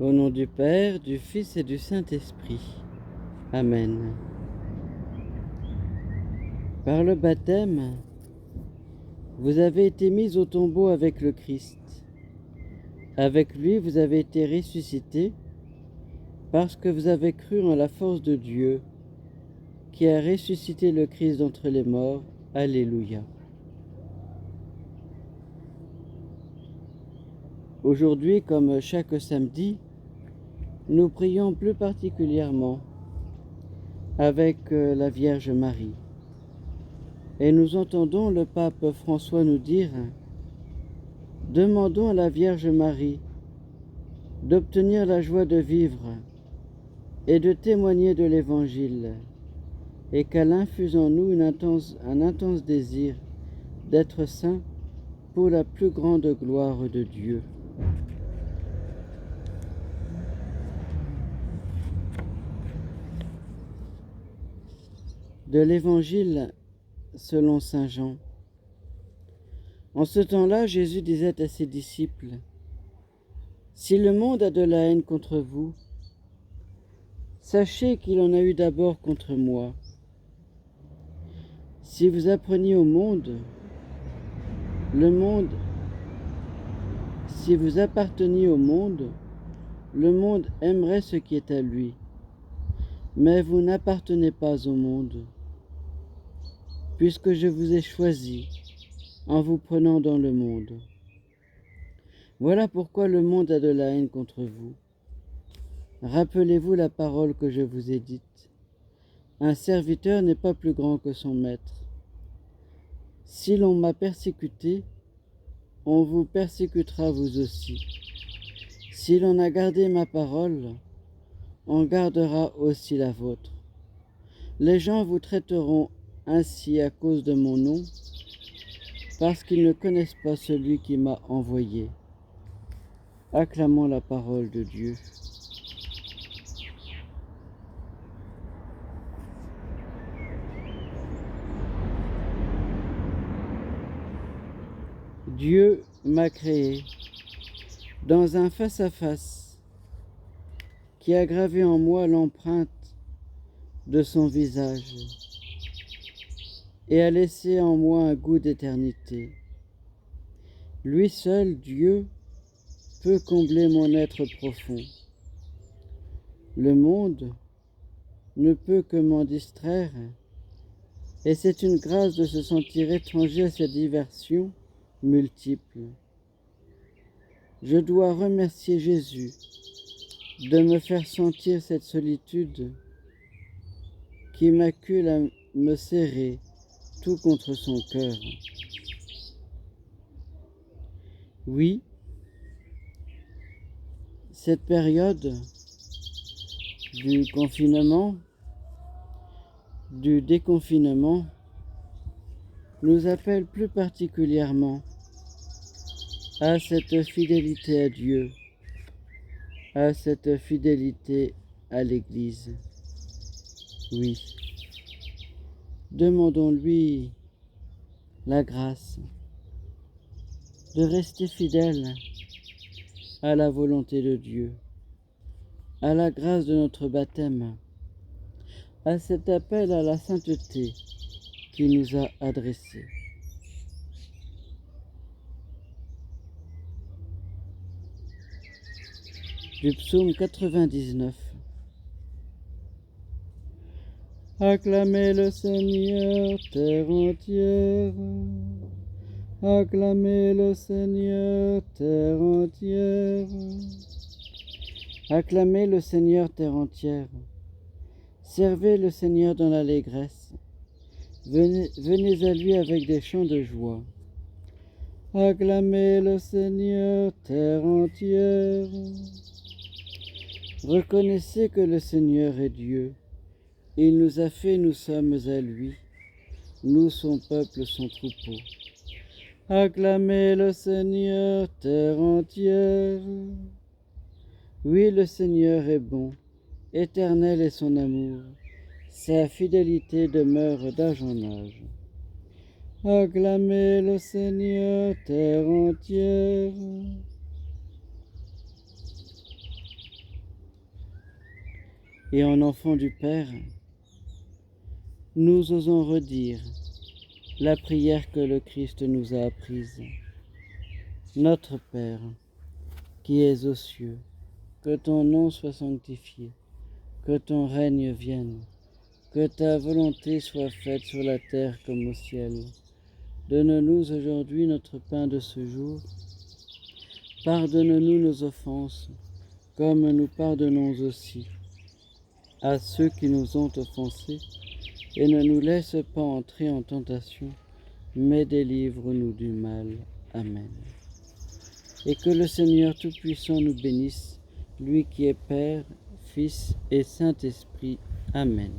Au nom du Père, du Fils et du Saint-Esprit. Amen. Par le baptême, vous avez été mis au tombeau avec le Christ. Avec lui, vous avez été ressuscités parce que vous avez cru en la force de Dieu qui a ressuscité le Christ d'entre les morts. Alléluia. Aujourd'hui, comme chaque samedi, nous prions plus particulièrement avec la Vierge Marie. Et nous entendons le pape François nous dire « Demandons à la Vierge Marie d'obtenir la joie de vivre et de témoigner de l'Évangile, et qu'elle infuse en nous un intense désir d'être saints pour la plus grande gloire de Dieu. » De l'Évangile selon saint Jean. En ce temps-là, Jésus disait à ses disciples, « Si le monde a de la haine contre vous, sachez qu'il en a eu d'abord contre moi. Si vous appreniez au monde, si vous apparteniez au monde aimerait ce qui est à lui. Mais vous n'appartenez pas au monde, puisque je vous ai choisi en vous prenant dans le monde. Voilà pourquoi le monde a de la haine contre vous. Rappelez-vous la parole que je vous ai dite. Un serviteur n'est pas plus grand que son maître. Si l'on m'a persécuté, on vous persécutera vous aussi. Si l'on a gardé ma parole, on gardera aussi la vôtre. Les gens vous traiteront ainsi à cause de mon nom, parce qu'ils ne connaissent pas celui qui m'a envoyé. Acclamons la parole de Dieu. Dieu m'a créé dans un face-à-face qui a gravé en moi l'empreinte de son visage et a laissé en moi un goût d'éternité. Lui seul, Dieu, peut combler mon être profond. Le monde ne peut que m'en distraire, et c'est une grâce de se sentir étranger à ces diversions multiples. Je dois remercier Jésus de me faire sentir cette solitude qui m'accule à me serrer tout contre son cœur. Oui, cette période du confinement, du déconfinement, nous appelle plus particulièrement à cette fidélité à Dieu, à cette fidélité à l'Église. Oui, demandons-lui la grâce de rester fidèle à la volonté de Dieu, à la grâce de notre baptême, à cet appel à la sainteté qui nous a adressé. Du psaume 99. Acclamez le Seigneur, terre entière. Acclamez le Seigneur, terre entière. Acclamez le Seigneur, terre entière. Servez le Seigneur dans l'allégresse. Venez à lui avec des chants de joie. Acclamez le Seigneur, terre entière. Reconnaissez que le Seigneur est Dieu. Il nous a fait, nous sommes à lui. Nous, son peuple, son troupeau. Acclamez le Seigneur, terre entière. Oui, le Seigneur est bon, éternel est son amour. Sa fidélité demeure d'âge en âge. Acclamez le Seigneur, terre entière. et en enfants du Père, nous osons redire la prière que le Christ nous a apprise. Notre Père, qui es aux cieux, que ton nom soit sanctifié, que ton règne vienne, que ta volonté soit faite sur la terre comme au ciel. Donne-nous aujourd'hui notre pain de ce jour. Pardonne-nous nos offenses, comme nous pardonnons aussi à ceux qui nous ont offensés, et ne nous laisse pas entrer en tentation, mais délivre-nous du mal. Amen. Et que le Seigneur Tout-Puissant nous bénisse, lui qui est Père, Fils et Saint-Esprit. Amen.